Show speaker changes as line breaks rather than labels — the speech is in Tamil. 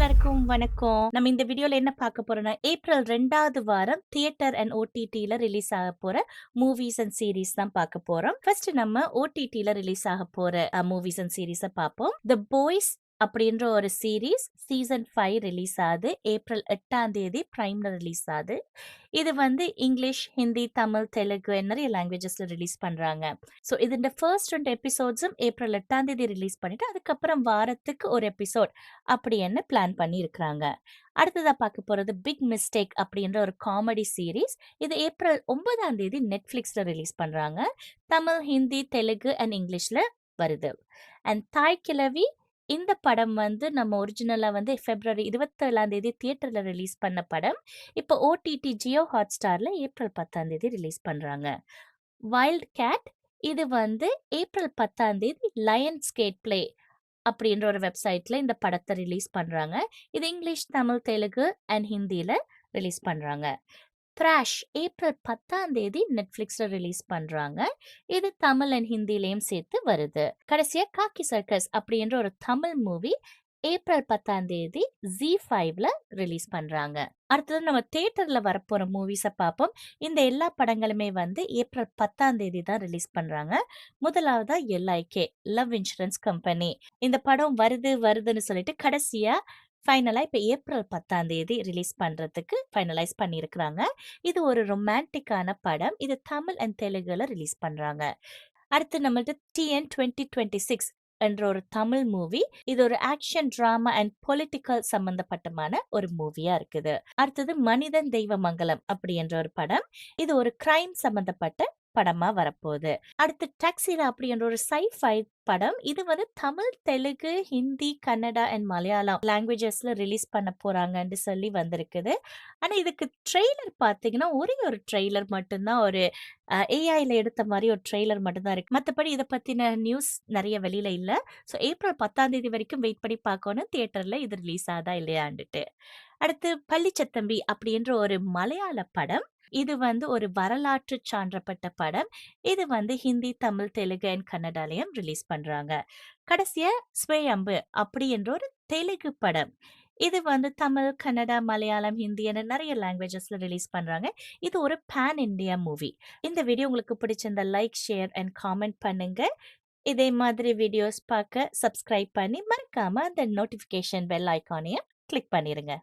எல்லாருக்கும் வணக்கம். நம்ம இந்த வீடியோல என்ன பார்க்க போறோம்னா, ஏப்ரல் 2வது வாரம் தியேட்டர் அண்ட் ஓடிடில ரிலீஸ் ஆகப் போற மூவிஸ் அண்ட் சீரிஸ் தான் பார்க்க போறோம். ஃபர்ஸ்ட் நம்ம ஓடிடில ரிலீஸ் ஆகப் போற மூவிஸ் அண்ட் சீரிஸ பார்ப்போம். தி பாய்ஸ் அப்படின்ற ஒரு சீரிஸ் சீசன் 5 ரிலீஸ் ஆகுது. ஏப்ரல் 8ஆம் தேதி பிரைம்ல ரிலீஸ் ஆகுது. இது வந்து இங்கிலீஷ், ஹிந்தி, தமிழ், தெலுங்கு நிறைய லாங்குவேஜஸ்ல ரிலீஸ் பண்றாங்க. ஸோ இதோட ஃபர்ஸ்ட் 2 எபிசோட்ஸும் ஏப்ரல் 8ஆம் தேதி ரிலீஸ் பண்ணிட்டு, அதுக்கப்புறம் வாரத்துக்கு ஒரு எபிசோட் அப்படின்னு பிளான் பண்ணி இருக்கிறாங்க. அடுத்ததா பார்க்க போறது பிக் மிஸ்டேக் அப்படின்ற ஒரு காமெடி சீரிஸ். இது ஏப்ரல் 9ஆம் தேதி நெட்ஃபிளிக்ஸ்ல ரிலீஸ் பண்றாங்க. தமிழ், ஹிந்தி, தெலுங்கு அண்ட் இங்கிலீஷ்ல வருது. அண்ட் தாய் கிழவி இந்த படம் வந்து நம்ம ஒரிஜினலா வந்து பிப்ரவரி 27ஆம் தேதி தியேட்டர்ல ரிலீஸ் பண்ண படம். இப்போ ஓடிடி ஜியோ ஹாட்ஸ்டார்ல ஏப்ரல் 10ஆம் தேதி ரிலீஸ் பண்றாங்க. வைல்ட் கேட் இது வந்து ஏப்ரல் 10ஆம் தேதி லயன்ஸ் கேட் பிளே அப்படின்ற ஒரு வெப்சைட்ல இந்த படத்தை ரிலீஸ் பண்றாங்க. இது இங்கிலீஷ், தமிழ், தெலுங்கு அண்ட் ஹிந்தில ரிலீஸ் பண்றாங்க. த்ராஷ் ஏப்ரல் 10ஆம் தேதி நெட்ஃபிளிக்ஸ்ல ரிலீஸ் பண்றாங்க. இது தமிழ் அண்ட் ஹிந்திலையும் சேர்த்து வருது. கடைசியா காக்கி சர்க்கஸ் அப்படின்ற ஒரு தமிழ் மூவி ஏப்ரல் 10ஆம் தேதி ஜி5ல ரிலீஸ் பண்றாங்க. அடுத்தது நம்ம தியேட்டர்ல வரப்போற மூவிஸ பார்ப்போம். இந்த எல்லா படங்களுமே வந்து ஏப்ரல் 10ஆம் தேதி தான் ரிலீஸ் பண்றாங்க. முதலாவதா எல்ஐகே லவ் இன்சூரன்ஸ் கம்பெனி. இந்த படம் வருதுன்னு சொல்லிட்டு கடைசியா ஃபைனலா இப்ப ஏப்ரல் 10ஆம் தேதி ரிலீஸ் பண்றதுக்கு ஃபைனலைஸ் பண்ணியிருக்கிறாங்க. இது ஒரு ரொமான்டிக்கான படம். இது தமிழ் அண்ட் தெலுங்குல ரிலீஸ் பண்றாங்க. அடுத்து நம்மள்ட்ட டிஎன் 2026 என்ற ஒரு தமிழ் மூவி. இது ஒரு ஆக்ஷன், டிராமா அண்ட் பொலிட்டிக்கல் சம்பந்தப்பட்டமான ஒரு மூவியா இருக்குது. அடுத்தது மனிதன் தெய்வ மங்கலம் அப்படி என்ற ஒரு படம். இது ஒரு கிரைம் சம்பந்தப்பட்ட படமா வரப்போகுது. அடுத்து டாக்ஸிரா அப்படி என்ற ஒரு சைஃபை படம். இது வந்து தமிழ், தெலுங்கு, ஹிந்தி, கன்னடா அண்ட் மலையாளம் லாங்குவேஜஸ்ல ரிலீஸ் பண்ண போறாங்கன்னு சொல்லி வந்திருக்குது. ஆனா இதுக்கு ட்ரெய்லர் பார்த்தீங்கன்னா, ஒரே ஒரு ட்ரெய்லர் மட்டும்தான் ஒரு ஏஐல எடுத்த மாரி ஒரு ட்ரெய்லர் மட்டும் தான் இருக்கு. மத்தபடி இத பத்தின நியூஸ் நெறைய வெளியில இல்ல. ஸோ ஏப்ரல் 10ஆம் தேதி வரைக்கும் வெயிட் பண்ணி பார்க்கணும் தியேட்டர்ல இது ரிலீஸ் ஆகுதா இல்லையான்னுட்டு. அடுத்து பள்ளிச்சத்தம்பி அப்படின்ற ஒரு மலையாள படம். இது வந்து ஒரு வரலாற்று சான்றப்பட்ட படம். இது வந்து ஹிந்தி, தமிழ், தெலுங்கு அண்ட் கன்னடாலயும் ரிலீஸ் பண்றாங்க. கடைசியா ஸ்வேயம்பு அப்படி என்ற ஒரு தெலுங்கு படம். இது வந்து தமிழ், கன்னடா, மலையாளம், ஹிந்தி என நிறைய லாங்குவேஜஸ்ல ரிலீஸ் பண்றாங்க. இது ஒரு பான் இண்டியா மூவி. இந்த வீடியோ உங்களுக்கு பிடிச்சிருந்தா லைக், ஷேர் அண்ட் காமெண்ட் பண்ணுங்க. இதே மாதிரி வீடியோஸ் பார்க்க சப்ஸ்கிரைப் பண்ணி மறக்காம அந்த நோட்டிஃபிகேஷன் பெல் ஐகானையும் கிளிக் பண்ணிருங்க.